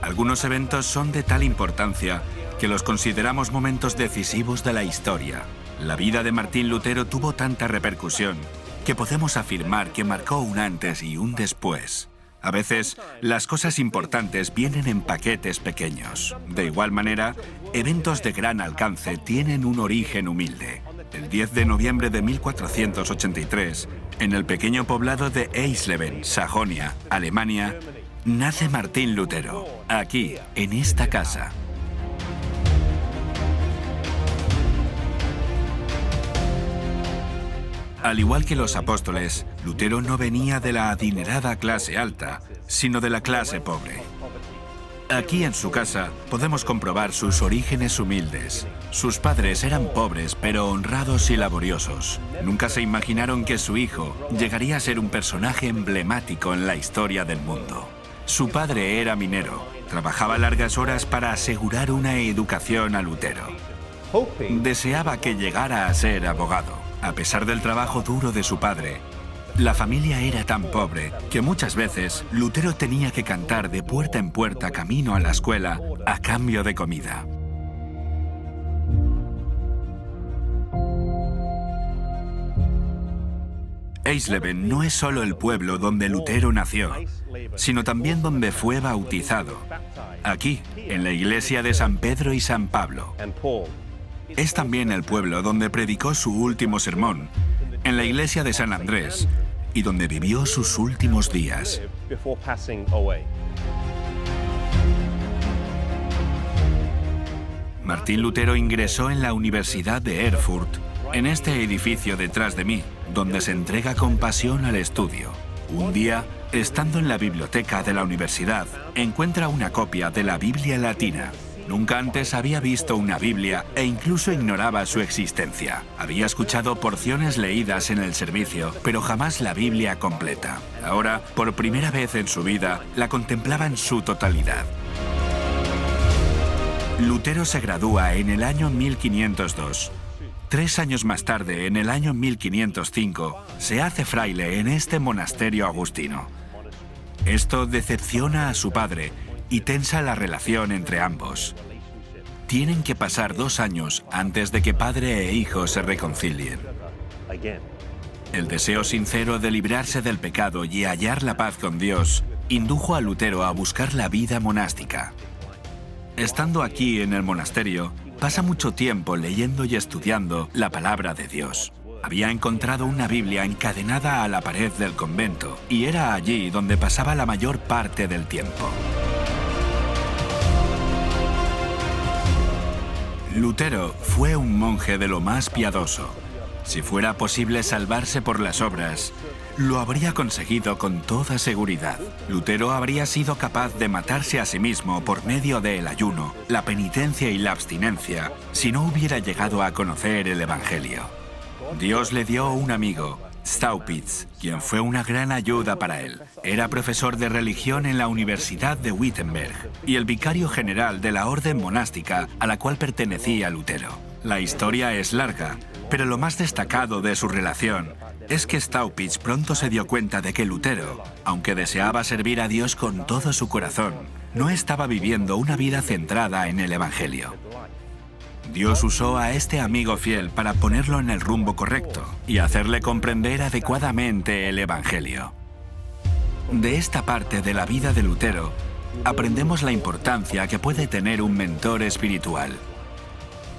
Algunos eventos son de tal importancia que los consideramos momentos decisivos de la historia. La vida de Martín Lutero tuvo tanta repercusión que podemos afirmar que marcó un antes y un después. A veces, las cosas importantes vienen en paquetes pequeños. De igual manera, eventos de gran alcance tienen un origen humilde. El 10 de noviembre de 1483, en el pequeño poblado de Eisleben, Sajonia, Alemania, nace Martín Lutero, aquí, en esta casa. Al igual que los apóstoles, Lutero no venía de la adinerada clase alta, sino de la clase pobre. Aquí en su casa podemos comprobar sus orígenes humildes. Sus padres eran pobres, pero honrados y laboriosos. Nunca se imaginaron que su hijo llegaría a ser un personaje emblemático en la historia del mundo. Su padre era minero. Trabajaba largas horas para asegurar una educación a Lutero. Deseaba que llegara a ser abogado. A pesar del trabajo duro de su padre, la familia era tan pobre que muchas veces Lutero tenía que cantar de puerta en puerta camino a la escuela a cambio de comida. Eisleben no es solo el pueblo donde Lutero nació, sino también donde fue bautizado, aquí, en la iglesia de San Pedro y San Pablo. Es también el pueblo donde predicó su último sermón, en la iglesia de San Andrés, y donde vivió sus últimos días. Martín Lutero ingresó en la Universidad de Erfurt, en este edificio detrás de mí, donde se entrega con pasión al estudio. Un día, estando en la biblioteca de la universidad, encuentra una copia de la Biblia latina. Nunca antes había visto una Biblia e incluso ignoraba su existencia. Había escuchado porciones leídas en el servicio, pero jamás la Biblia completa. Ahora, por primera vez en su vida, la contemplaba en su totalidad. Lutero se gradúa en el año 1502. 3 años más tarde, en el año 1505, se hace fraile en este monasterio agustino. Esto decepciona a su padre y tensa la relación entre ambos. Tienen que pasar 2 años antes de que padre e hijo se reconcilien. El deseo sincero de librarse del pecado y hallar la paz con Dios indujo a Lutero a buscar la vida monástica. Estando aquí en el monasterio, pasa mucho tiempo leyendo y estudiando la palabra de Dios. Había encontrado una Biblia encadenada a la pared del convento y era allí donde pasaba la mayor parte del tiempo. Lutero fue un monje de lo más piadoso. Si fuera posible salvarse por las obras, lo habría conseguido con toda seguridad. Lutero habría sido capaz de matarse a sí mismo por medio del ayuno, la penitencia y la abstinencia, si no hubiera llegado a conocer el Evangelio. Dios le dio un amigo, Staupitz, quien fue una gran ayuda para él. Era profesor de religión en la Universidad de Wittenberg y el vicario general de la orden monástica a la cual pertenecía Lutero. La historia es larga, pero lo más destacado de su relación es que Staupitz pronto se dio cuenta de que Lutero, aunque deseaba servir a Dios con todo su corazón, no estaba viviendo una vida centrada en el Evangelio. Dios usó a este amigo fiel para ponerlo en el rumbo correcto y hacerle comprender adecuadamente el Evangelio. De esta parte de la vida de Lutero, aprendemos la importancia que puede tener un mentor espiritual.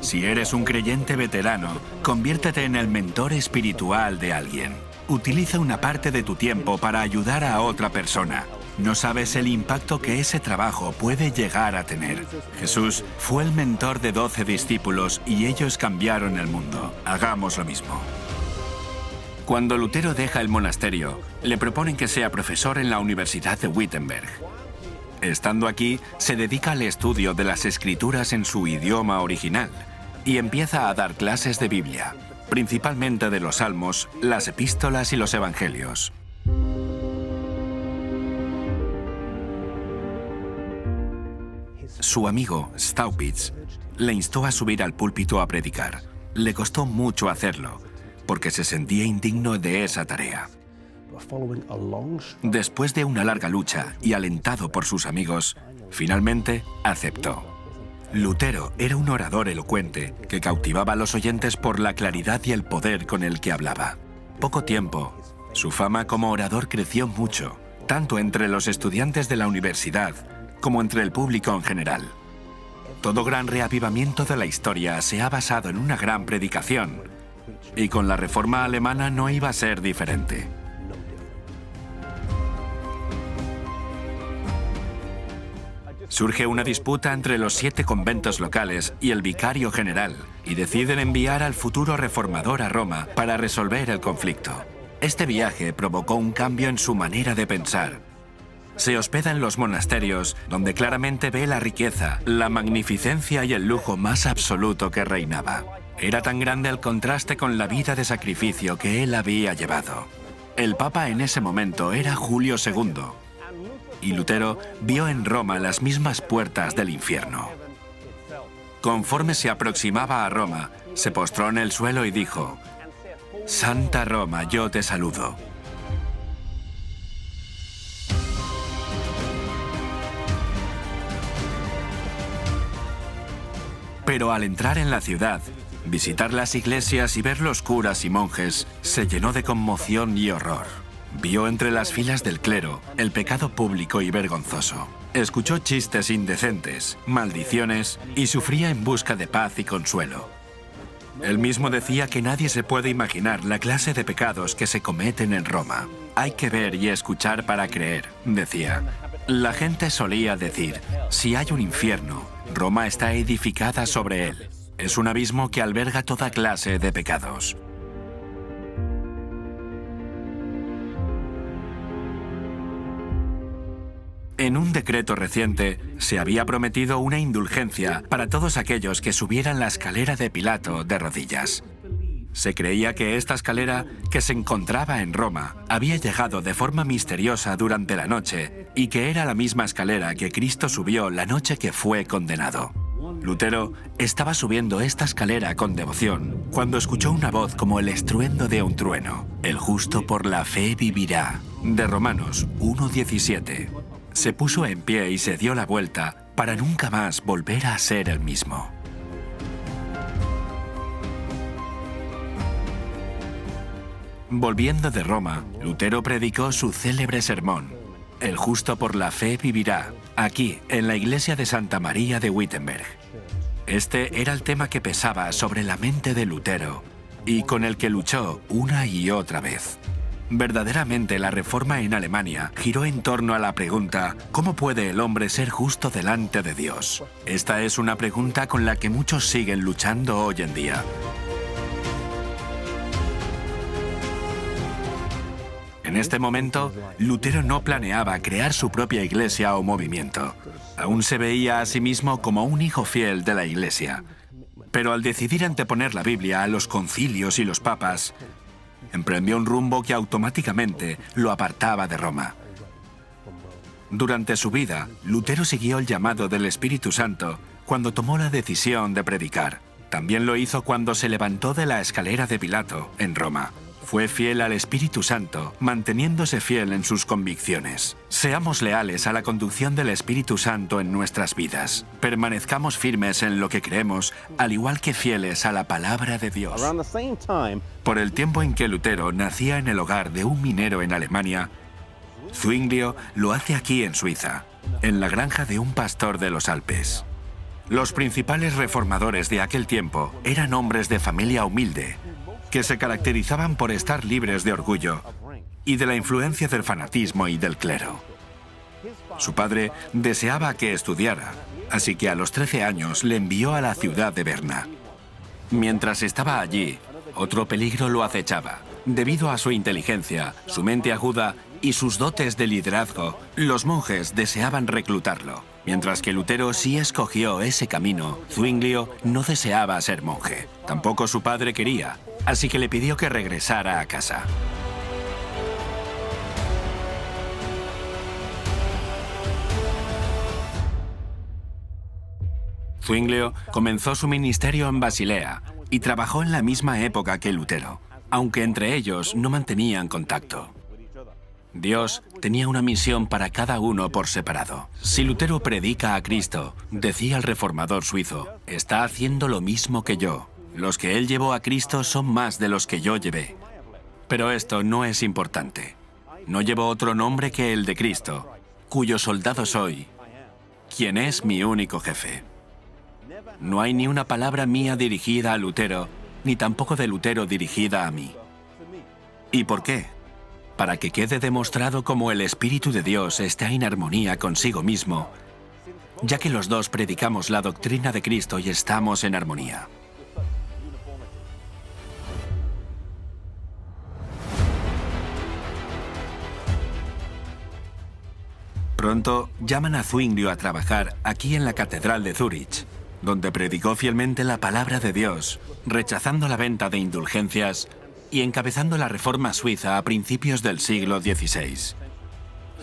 Si eres un creyente veterano, conviértete en el mentor espiritual de alguien. Utiliza una parte de tu tiempo para ayudar a otra persona. No sabes el impacto que ese trabajo puede llegar a tener. Jesús fue el mentor de 12 discípulos y ellos cambiaron el mundo. Hagamos lo mismo. Cuando Lutero deja el monasterio, le proponen que sea profesor en la Universidad de Wittenberg. Estando aquí, se dedica al estudio de las escrituras en su idioma original y empieza a dar clases de Biblia, principalmente de los Salmos, las epístolas y los Evangelios. Su amigo, Staupitz, le instó a subir al púlpito a predicar. Le costó mucho hacerlo, porque se sentía indigno de esa tarea. Después de una larga lucha y alentado por sus amigos, finalmente aceptó. Lutero era un orador elocuente que cautivaba a los oyentes por la claridad y el poder con el que hablaba. Poco tiempo, su fama como orador creció mucho, tanto entre los estudiantes de la universidad como entre el público en general. Todo gran reavivamiento de la historia se ha basado en una gran predicación, y con la Reforma alemana no iba a ser diferente. Surge una disputa entre los 7 conventos locales y el vicario general, y deciden enviar al futuro reformador a Roma para resolver el conflicto. Este viaje provocó un cambio en su manera de pensar. Se hospeda en los monasterios, donde claramente ve la riqueza, la magnificencia y el lujo más absoluto que reinaba. Era tan grande el contraste con la vida de sacrificio que él había llevado. El papa en ese momento era Julio II, y Lutero vio en Roma las mismas puertas del infierno. Conforme se aproximaba a Roma, se postró en el suelo y dijo: «Santa Roma, yo te saludo». Pero al entrar en la ciudad, visitar las iglesias y ver los curas y monjes, se llenó de conmoción y horror. Vio entre las filas del clero el pecado público y vergonzoso. Escuchó chistes indecentes, maldiciones y sufría en busca de paz y consuelo. Él mismo decía que nadie se puede imaginar la clase de pecados que se cometen en Roma. Hay que ver y escuchar para creer, decía. La gente solía decir: si hay un infierno, Roma está edificada sobre él. Es un abismo que alberga toda clase de pecados. En un decreto reciente, se había prometido una indulgencia para todos aquellos que subieran la escalera de Pilato de rodillas. Se creía que esta escalera, que se encontraba en Roma, había llegado de forma misteriosa durante la noche y que era la misma escalera que Cristo subió la noche que fue condenado. Lutero estaba subiendo esta escalera con devoción cuando escuchó una voz como el estruendo de un trueno. El justo por la fe vivirá, de Romanos 1:17. Se puso en pie y se dio la vuelta para nunca más volver a ser el mismo. Volviendo de Roma, Lutero predicó su célebre sermón: «El justo por la fe vivirá», aquí, en la iglesia de Santa María de Wittenberg. Este era el tema que pesaba sobre la mente de Lutero y con el que luchó una y otra vez. Verdaderamente la reforma en Alemania giró en torno a la pregunta: ¿cómo puede el hombre ser justo delante de Dios? Esta es una pregunta con la que muchos siguen luchando hoy en día. En este momento, Lutero no planeaba crear su propia iglesia o movimiento. Aún se veía a sí mismo como un hijo fiel de la iglesia. Pero al decidir anteponer la Biblia a los concilios y los papas, emprendió un rumbo que automáticamente lo apartaba de Roma. Durante su vida, Lutero siguió el llamado del Espíritu Santo cuando tomó la decisión de predicar. También lo hizo cuando se levantó de la escalera de Pilato, en Roma. Fue fiel al Espíritu Santo, manteniéndose fiel en sus convicciones. Seamos leales a la conducción del Espíritu Santo en nuestras vidas. Permanezcamos firmes en lo que creemos, al igual que fieles a la palabra de Dios. Por el tiempo en que Lutero nacía en el hogar de un minero en Alemania, Zwinglio lo hace aquí en Suiza, en la granja de un pastor de los Alpes. Los principales reformadores de aquel tiempo eran hombres de familia humilde, que se caracterizaban por estar libres de orgullo y de la influencia del fanatismo y del clero. Su padre deseaba que estudiara, así que a los 13 años le envió a la ciudad de Berna. Mientras estaba allí, otro peligro lo acechaba. Debido a su inteligencia, su mente aguda y sus dotes de liderazgo, los monjes deseaban reclutarlo. Mientras que Lutero sí escogió ese camino, Zwinglio no deseaba ser monje. Tampoco su padre quería, así que le pidió que regresara a casa. Zwinglio comenzó su ministerio en Basilea y trabajó en la misma época que Lutero, aunque entre ellos no mantenían contacto. Dios tenía una misión para cada uno por separado. Si Lutero predica a Cristo, decía el reformador suizo, está haciendo lo mismo que yo. Los que él llevó a Cristo son más de los que yo llevé. Pero esto no es importante. No llevo otro nombre que el de Cristo, cuyo soldado soy, quien es mi único jefe. No hay ni una palabra mía dirigida a Lutero, ni tampoco de Lutero dirigida a mí. ¿Y por qué? Para que quede demostrado cómo el Espíritu de Dios está en armonía consigo mismo, ya que los dos predicamos la doctrina de Cristo y estamos en armonía. Pronto llaman a Zwinglio a trabajar aquí en la Catedral de Zúrich, donde predicó fielmente la palabra de Dios, rechazando la venta de indulgencias y encabezando la reforma suiza a principios del siglo XVI.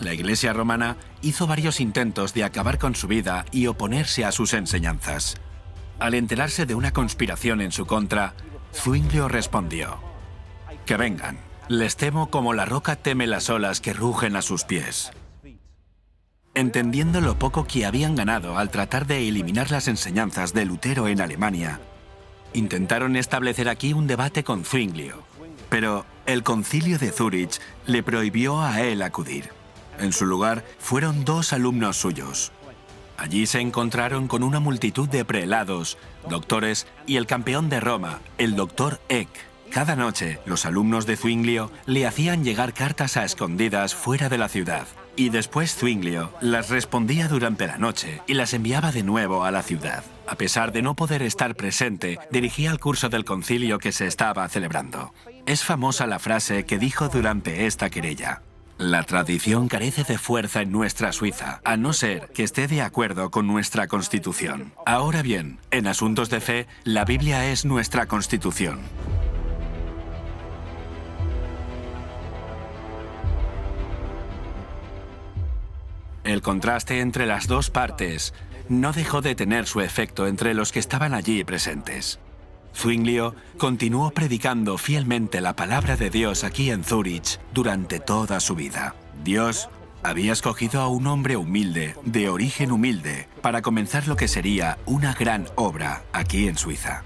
La Iglesia romana hizo varios intentos de acabar con su vida y oponerse a sus enseñanzas. Al enterarse de una conspiración en su contra, Zwinglio respondió: «Que vengan, les temo como la roca teme las olas que rugen a sus pies». Entendiendo lo poco que habían ganado al tratar de eliminar las enseñanzas de Lutero en Alemania, intentaron establecer aquí un debate con Zwinglio, pero el concilio de Zúrich le prohibió a él acudir. En su lugar fueron 2 alumnos suyos. Allí se encontraron con una multitud de prelados, doctores y el campeón de Roma, el doctor Eck. Cada noche, los alumnos de Zwinglio le hacían llegar cartas a escondidas fuera de la ciudad, y después Zwinglio las respondía durante la noche y las enviaba de nuevo a la ciudad. A pesar de no poder estar presente, dirigía el curso del concilio que se estaba celebrando. Es famosa la frase que dijo durante esta querella: «La tradición carece de fuerza en nuestra Suiza, a no ser que esté de acuerdo con nuestra Constitución. Ahora bien, en asuntos de fe, la Biblia es nuestra Constitución». El contraste entre las dos partes no dejó de tener su efecto entre los que estaban allí presentes. Zwinglio continuó predicando fielmente la palabra de Dios aquí en Zúrich durante toda su vida. Dios había escogido a un hombre humilde, de origen humilde, para comenzar lo que sería una gran obra aquí en Suiza.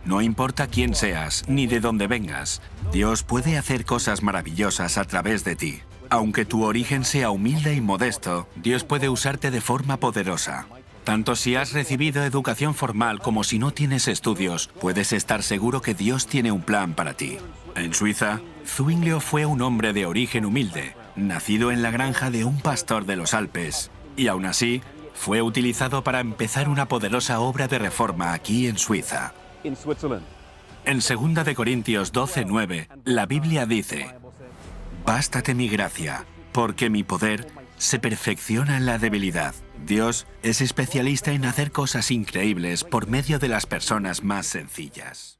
No importa quién seas, ni de dónde vengas, Dios puede hacer cosas maravillosas a través de ti. Aunque tu origen sea humilde y modesto, Dios puede usarte de forma poderosa. Tanto si has recibido educación formal como si no tienes estudios, puedes estar seguro que Dios tiene un plan para ti. En Suiza, Zwinglio fue un hombre de origen humilde, nacido en la granja de un pastor de los Alpes, y aún así, fue utilizado para empezar una poderosa obra de reforma aquí en Suiza. En 2 de Corintios 12:9, la Biblia dice: «Bástate mi gracia, porque mi poder se perfecciona en la debilidad». Dios es especialista en hacer cosas increíbles por medio de las personas más sencillas.